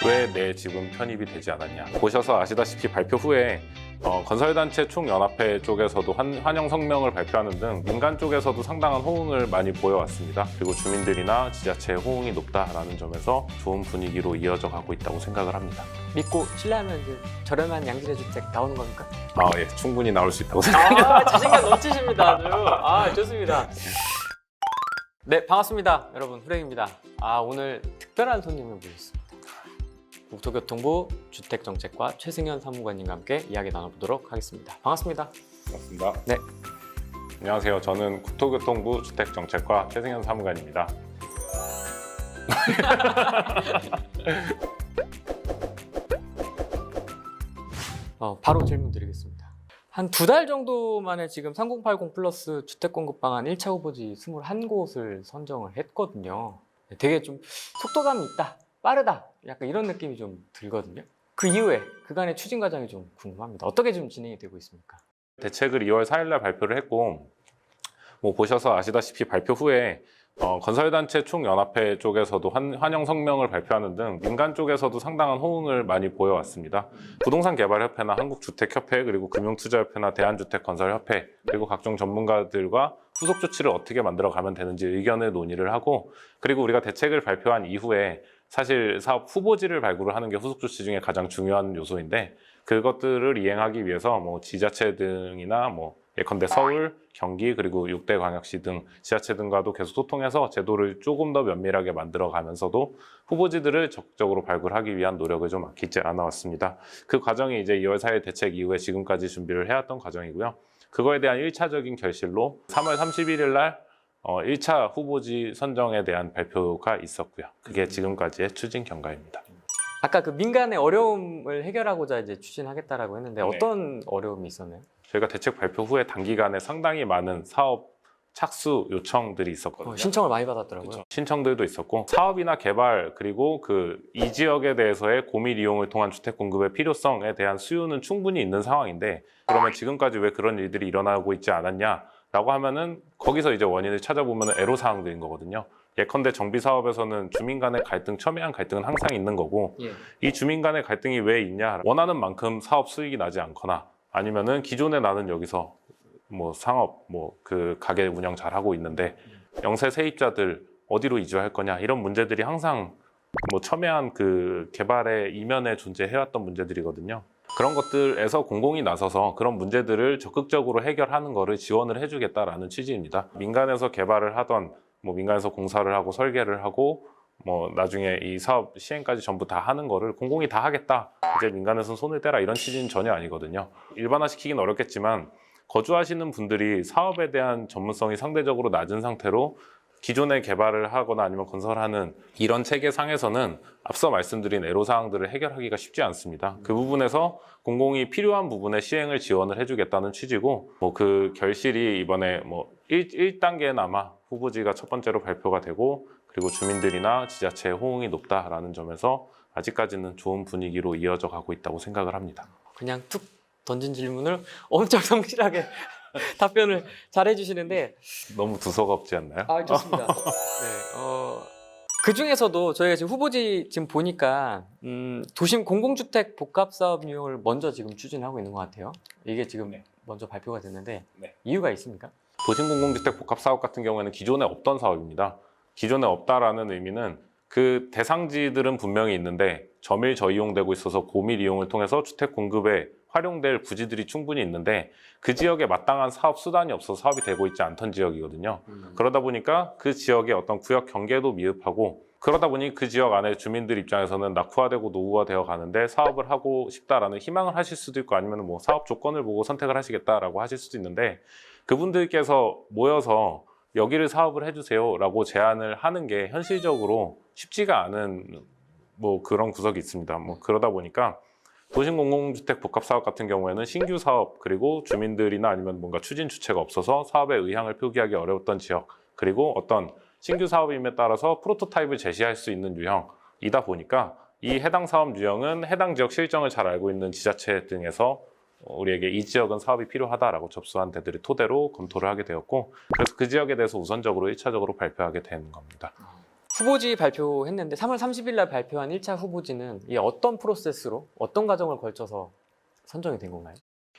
왜 내 집은 편입이 되지 않았냐. 보셔서 아시다시피 발표 후에 건설단체 총연합회 쪽에서도 환영 성명을 발표하는 등 민간 쪽에서도 상당한 호응을 많이 보여왔습니다. 그리고 주민들이나 지자체의 호응이 높다라는 점에서 좋은 분위기로 이어져 가고 있다고 생각을 합니다. 믿고 신뢰하면 이제 저렴한 양질의 주택 나오는 겁니까? 예, 충분히 나올 수 있다고 생각합니다. 자신감 넘치십니다. 아주. 좋습니다. 네, 반갑습니다. 여러분, 후레입니다. 오늘 특별한 손님을 모셨습니다. 국토교통부 주택정책과 최승현 사무관님과 함께 이야기 나눠보도록 하겠습니다. 반갑습니다. 반갑습니다. 네. 안녕하세요. 저는 국토교통부 주택정책과 최승현 사무관입니다. 바로 질문 드리겠습니다. 한 2달 정도 만에 지금 3080 플러스 주택공급방안 1차 후보지 21곳을 선정을 했거든요. 되게 좀 속도감이 있다, 빠르다, 약간 이런 느낌이 좀 들거든요. 그 이후에 그간의 추진 과정이 좀 궁금합니다. 어떻게 좀 진행이 되고 있습니까? 대책을 2월 4일 날 발표를 했고, 보셔서 아시다시피 발표 후에 건설단체 총연합회 쪽에서도 환영 성명을 발표하는 등 민간 쪽에서도 상당한 호응을 많이 보여왔습니다. 부동산 개발협회나 한국주택협회, 그리고 금융투자협회나 대한주택건설협회, 그리고 각종 전문가들과 후속 조치를 어떻게 만들어가면 되는지 의견을 논의를 하고, 그리고 우리가 대책을 발표한 이후에 사실 사업 후보지를 발굴을 하는 게 후속 조치 중에 가장 중요한 요소인데, 그것들을 이행하기 위해서 지자체 등이나 예컨대 서울, 경기, 그리고 6대 광역시 등 지자체 등과도 계속 소통해서 제도를 조금 더 면밀하게 만들어가면서도 후보지들을 적극적으로 발굴하기 위한 노력을 좀 아끼지 않아 왔습니다. 그 과정이 이제 2월 4일 대책 이후에 지금까지 준비를 해왔던 과정이고요. 그거에 대한 1차적인 결실로 3월 31일 날 1차 후보지 선정에 대한 발표가 있었고요. 그게 지금까지의 추진 경과입니다. 아까 그 민간의 어려움을 해결하고자 이제 추진하겠다라고 했는데 네. 어떤 어려움이 있었나요? 저희가 대책 발표 후에 단기간에 상당히 많은 사업 착수 요청들이 있었거든요. 신청을 많이 받았더라고요. 그렇죠. 신청들도 있었고, 사업이나 개발, 그리고 이 지역에 대해서의 고밀 이용을 통한 주택 공급의 필요성에 대한 수요는 충분히 있는 상황인데, 그러면 지금까지 왜 그런 일들이 일어나고 있지 않았냐라고 하면은 거기서 이제 원인을 찾아보면 애로사항들인 거거든요. 예컨대 정비 사업에서는 주민 간의 갈등, 첨예한 갈등은 항상 있는 거고, 이 주민 간의 갈등이 왜 있냐, 원하는 만큼 사업 수익이 나지 않거나, 아니면은 기존에 나는 여기서 상업, 그 가게 운영 잘 하고 있는데 영세 세입자들 어디로 이주할 거냐, 이런 문제들이 항상 첨예한 그 개발의 이면에 존재해왔던 문제들이거든요. 그런 것들에서 공공이 나서서 그런 문제들을 적극적으로 해결하는 거를 지원을 해주겠다라는 취지입니다. 민간에서 개발을 하던, 민간에서 공사를 하고 설계를 하고 나중에 이 사업 시행까지 전부 다 하는 거를 공공이 다 하겠다, 이제 민간에서는 손을 떼라, 이런 취지는 전혀 아니거든요. 일반화시키긴 어렵겠지만 거주하시는 분들이 사업에 대한 전문성이 상대적으로 낮은 상태로 기존에 개발을 하거나 아니면 건설하는 이런 체계상에서는 앞서 말씀드린 애로사항들을 해결하기가 쉽지 않습니다. 그 부분에서 공공이 필요한 부분의 시행을 지원을 해주겠다는 취지고, 그 결실이 이번에 1단계나마 후보지가 첫 번째로 발표가 되고, 그리고 주민들이나 지자체의 호응이 높다라는 점에서 아직까지는 좋은 분위기로 이어져 가고 있다고 생각을 합니다. 그냥 툭 던진 질문을 엄청 성실하게 답변을 잘 해주시는데 너무 두서가 없지 않나요? 좋습니다. 네, 그 중에서도 저희가 지금 후보지 지금 보니까 도심 공공주택 복합사업 유형을 먼저 지금 추진하고 있는 것 같아요. 이게 지금 먼저 발표가 됐는데 이유가 있습니까? 도심 공공주택 복합사업 같은 경우에는 기존에 없던 사업입니다. 기존에 없다라는 의미는 그 대상지들은 분명히 있는데 저밀 저이용되고 있어서 고밀 이용을 통해서 주택 공급에 활용될 부지들이 충분히 있는데 그 지역에 마땅한 사업 수단이 없어서 사업이 되고 있지 않던 지역이거든요. 그러다 보니까 그 지역의 어떤 구역 경계도 미흡하고, 그러다 보니 그 지역 안에 주민들 입장에서는 낙후화되고 노후화되어 가는데 사업을 하고 싶다라는 희망을 하실 수도 있고, 아니면 사업 조건을 보고 선택을 하시겠다라고 하실 수도 있는데, 그분들께서 모여서 여기를 사업을 해주세요 라고 제안을 하는 게 현실적으로 쉽지가 않은 그런 구석이 있습니다. 그러다 보니까 도심공공주택 복합사업 같은 경우에는 신규 사업, 그리고 주민들이나 아니면 뭔가 추진 주체가 없어서 사업의 의향을 표기하기 어려웠던 지역, 그리고 어떤 신규 사업임에 따라서 프로토타입을 제시할 수 있는 유형이다 보니까 이 해당 사업 유형은 해당 지역 실정을 잘 알고 있는 지자체 등에서 우리에게 이 지역은 사업이 필요하다라고 접수한 데들을 토대로 검토를 하게 되었고, 그래서 그 지역에 대해서 우선적으로 1차적으로 발표하게 된 겁니다. 후보지 발표했는데 3월 30일 날 발표한 1차 후보지는 이 어떤 프로세스로 어떤 과정을 걸쳐서 선정이 된 건가요?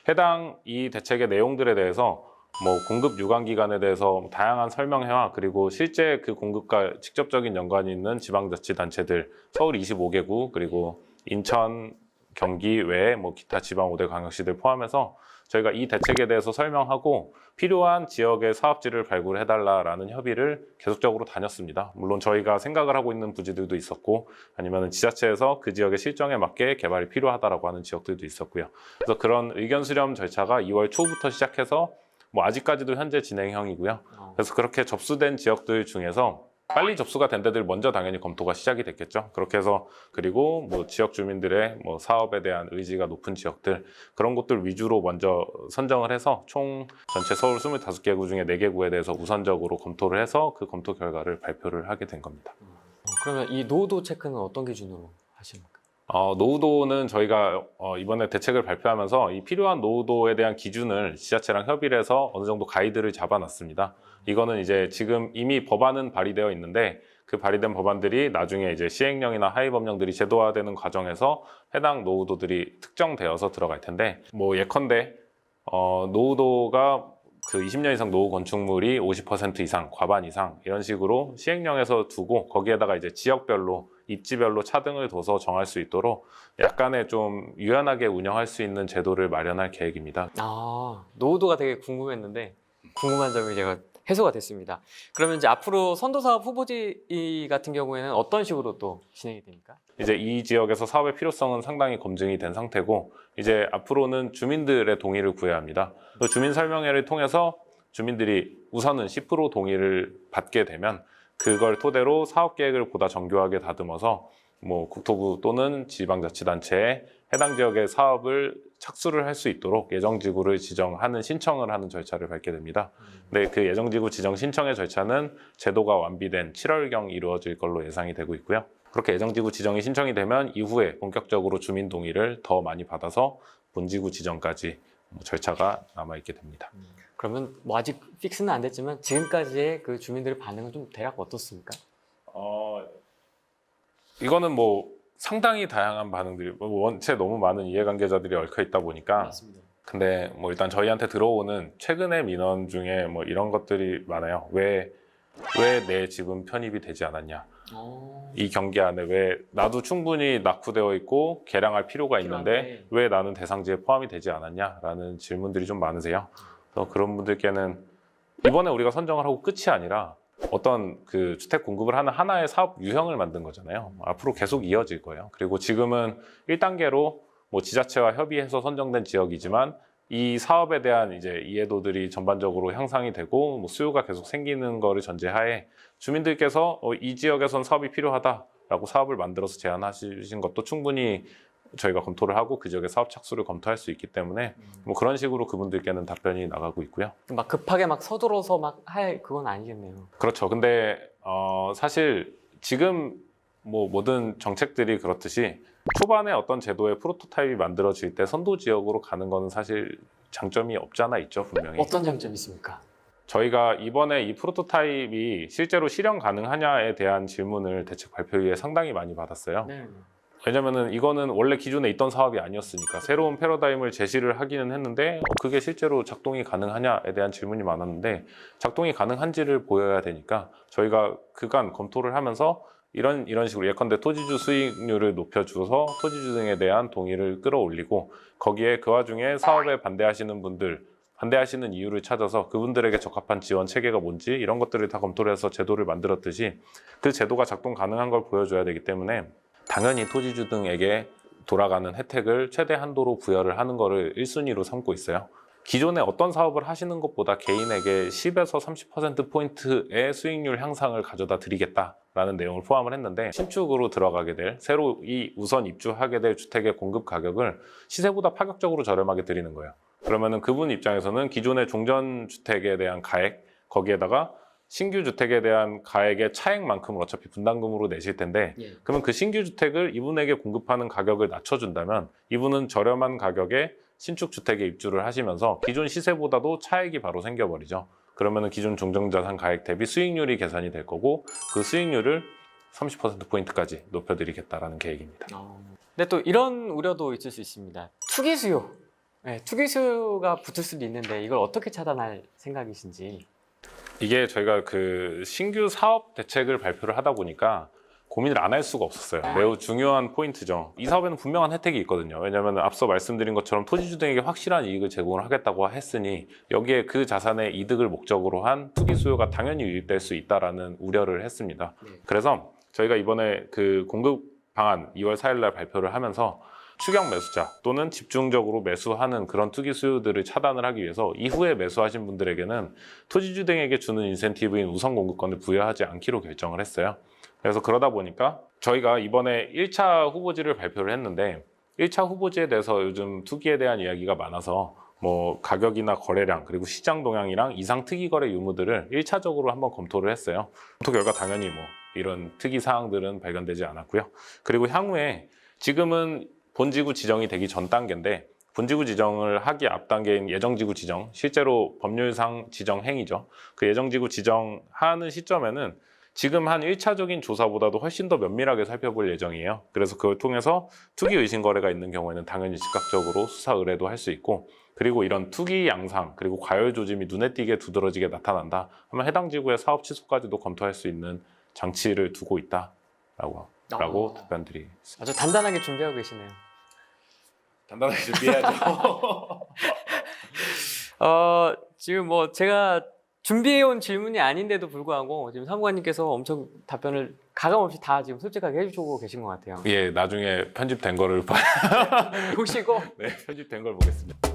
해당 이 대책의 내용들에 대해서 뭐 공급 유관 기관에 대해서 다양한 설명회와 그리고 실제 그 공급과 직접적인 연관이 있는 지방자치단체들 서울 25개구 그리고 인천, 경기 외에 뭐 기타 지방 5대 광역시들 포함해서 저희가 이 대책에 대해서 설명하고 필요한 지역의 사업지를 발굴해달라라는 협의를 계속적으로 다녔습니다. 물론 저희가 생각을 하고 있는 부지들도 있었고 아니면 지자체에서 그 지역의 실정에 맞게 개발이 필요하다라고 하는 지역들도 있었고요. 그래서 그런 의견 수렴 절차가 2월 초부터 시작해서 뭐 아직까지도 현재 진행형이고요. 그래서 그렇게 접수된 지역들 중에서 빨리 접수가 된 데들 먼저 당연히 검토가 시작이 됐겠죠. 그렇게 해서 그리고 뭐 지역 주민들의 뭐 사업에 대한 의지가 높은 지역들 그런 곳들 위주로 먼저 선정을 해서 총 전체 서울 25개구 중에 4개구에 대해서 우선적으로 검토를 해서 그 검토 결과를 발표를 하게 된 겁니다. 그러면 이 노후도 체크는 어떤 기준으로 하십니까? 노후도는 저희가 이번에 대책을 발표하면서 이 필요한 노후도에 대한 기준을 지자체랑 협의를 해서 어느 정도 가이드를 잡아놨습니다. 이거는 이제 지금 이미 법안은 발의되어 있는데 그 발의된 법안들이 나중에 이제 시행령이나 하위법령들이 제도화되는 과정에서 해당 노후도들이 특정되어서 들어갈 텐데 뭐 예컨대 노후도가 그 20년 이상 노후 건축물이 50% 이상, 과반 이상 이런 식으로 시행령에서 두고 거기에다가 이제 지역별로 입지별로 차등을 둬서 정할 수 있도록 약간의 좀 유연하게 운영할 수 있는 제도를 마련할 계획입니다. 노후도가 되게 궁금했는데 궁금한 점이 제가 해소가 됐습니다. 그러면 이제 앞으로 선도사업 후보지 같은 경우에는 어떤 식으로 또 진행이 됩니까? 이제 이 지역에서 사업의 필요성은 상당히 검증이 된 상태고 이제 앞으로는 주민들의 동의를 구해야 합니다. 또 주민 설명회를 통해서 주민들이 우선은 10% 동의를 받게 되면 그걸 토대로 사업 계획을 보다 정교하게 다듬어서 뭐 국토부 또는 지방자치단체에 해당 지역의 사업을 착수를 할 수 있도록 예정지구를 지정하는 신청을 하는 절차를 밟게 됩니다. 근데 그 예정지구 지정 신청의 절차는 제도가 완비된 7월경 이루어질 걸로 예상이 되고 있고요. 그렇게 예정지구 지정이 신청이 되면 이후에 본격적으로 주민 동의를 더 많이 받아서 본지구 지정까지 절차가 남아있게 됩니다. 그러면 뭐 아직 픽스는 안 됐지만 지금까지의 그 주민들의 반응은 좀 대략 어떻습니까? 이거는 뭐 상당히 다양한 반응들이 원체 너무 많은 이해관계자들이 얽혀 있다 보니까 맞습니다. 근데 뭐 일단 저희한테 들어오는 최근의 민원 중에 뭐 이런 것들이 많아요. 왜 내 집은 편입이 되지 않았냐? 이 경기 안에 왜 나도 충분히 낙후되어 있고 개량할 필요가 있는데 왜 나는 대상지에 포함이 되지 않았냐라는 질문들이 좀 많으세요. 그래서 그런 분들께는 이번에 우리가 선정을 하고 끝이 아니라 어떤 그 주택 공급을 하는 하나의 사업 유형을 만든 거잖아요. 앞으로 계속 이어질 거예요. 그리고 지금은 1단계로 뭐 지자체와 협의해서 선정된 지역이지만 이 사업에 대한 이제 이해도들이 전반적으로 향상이 되고 뭐 수요가 계속 생기는 거를 전제하에 주민들께서 이 지역에선 사업이 필요하다라고 사업을 만들어서 제안하신 것도 충분히 저희가 검토를 하고 그 지역의 사업 착수를 검토할 수 있기 때문에 뭐 그런 식으로 그분들께는 답변이 나가고 있고요. 막 급하게 막 서둘러서 막 할 그건 아니겠네요. 그렇죠. 근데 사실 지금 뭐 모든 정책들이 그렇듯이 초반에 어떤 제도의 프로토타입이 만들어질 때 선도 지역으로 가는 거는 사실 장점이 없지 않아 있죠, 분명히. 어떤 장점이 있습니까? 저희가 이번에 이 프로토타입이 실제로 실현 가능하냐에 대한 질문을 대책 발표회에 상당히 많이 받았어요. 네. 왜냐면은 이거는 원래 기존에 있던 사업이 아니었으니까 새로운 패러다임을 제시를 하기는 했는데 그게 실제로 작동이 가능하냐에 대한 질문이 많았는데 작동이 가능한지를 보여야 되니까 저희가 그간 검토를 하면서 이런 식으로 예컨대 토지주 수익률을 높여줘서 토지주 등에 대한 동의를 끌어올리고 거기에 그 와중에 사업에 반대하시는 분들 반대하시는 이유를 찾아서 그분들에게 적합한 지원 체계가 뭔지 이런 것들을 다 검토를 해서 제도를 만들었듯이 그 제도가 작동 가능한 걸 보여줘야 되기 때문에 당연히 토지주 등에게 돌아가는 혜택을 최대 한도로 부여를 하는 거를 1순위로 삼고 있어요. 기존에 어떤 사업을 하시는 것보다 개인에게 10에서 30%포인트의 수익률 향상을 가져다 드리겠다라는 내용을 포함을 했는데 신축으로 들어가게 될 새로 우선 입주하게 될 주택의 공급 가격을 시세보다 파격적으로 저렴하게 드리는 거예요. 그러면은 그분 입장에서는 기존의 종전주택에 대한 가액 거기에다가 신규 주택에 대한 가액의 차액만큼을 어차피 분담금으로 내실 텐데 그러면 그 신규 주택을 이분에게 공급하는 가격을 낮춰준다면 이분은 저렴한 가격에 신축 주택에 입주를 하시면서 기존 시세보다도 차액이 바로 생겨버리죠. 그러면 기존 종전자산 가액 대비 수익률이 계산이 될 거고 그 수익률을 30%포인트까지 높여드리겠다라는 계획입니다. 근데 또 이런 우려도 있을 수 있습니다. 투기 수요. 네, 투기 수요가 붙을 수도 있는데 이걸 어떻게 차단할 생각이신지. 이게 저희가 그 신규 사업 대책을 발표를 하다 보니까 고민을 안 할 수가 없었어요. 매우 중요한 포인트죠. 이 사업에는 분명한 혜택이 있거든요. 왜냐하면 앞서 말씀드린 것처럼 토지주택에게 확실한 이익을 제공을 하겠다고 했으니 여기에 그 자산의 이득을 목적으로 한 투기 수요가 당연히 유입될 수 있다라는 우려를 했습니다. 그래서 저희가 이번에 그 공급 방안 2월 4일 날 발표를 하면서 추격 매수자 또는 집중적으로 매수하는 그런 투기 수요들을 차단을 하기 위해서 이후에 매수하신 분들에게는 토지주 등에게 주는 인센티브인 우선 공급권을 부여하지 않기로 결정을 했어요. 그래서 그러다 보니까 저희가 이번에 1차 후보지를 발표를 했는데 1차 후보지에 대해서 요즘 투기에 대한 이야기가 많아서 뭐 가격이나 거래량 그리고 시장 동향이랑 이상 특이 거래 유무들을 1차적으로 한번 검토를 했어요. 검토 결과 당연히 뭐 이런 특이 사항들은 발견되지 않았고요. 그리고 향후에 지금은 본지구 지정이 되기 전 단계인데 본지구 지정을 하기 앞 단계인 예정지구 지정, 실제로 법률상 지정 행위죠. 그 예정지구 지정하는 시점에는 지금 한 1차적인 조사보다도 훨씬 더 면밀하게 살펴볼 예정이에요. 그래서 그걸 통해서 투기 의심 거래가 있는 경우에는 당연히 즉각적으로 수사 의뢰도 할 수 있고, 그리고 이런 투기 양상 그리고 과열 조짐이 눈에 띄게 두드러지게 나타난다 하면 해당 지구의 사업 취소까지도 검토할 수 있는 장치를 두고 있다라고 답변드리겠습니다. 아주 단단하게 준비하고 계시네요. 단단하게 준비해야죠. 지금 뭐 제가 준비해온 질문이 아닌데도 불구하고 지금 사무관님께서 엄청 답변을 가감없이 다 지금 솔직하게 해주고 계신 것 같아요. 예, 나중에 편집된 거를 보시고 네, 편집된 걸 보겠습니다.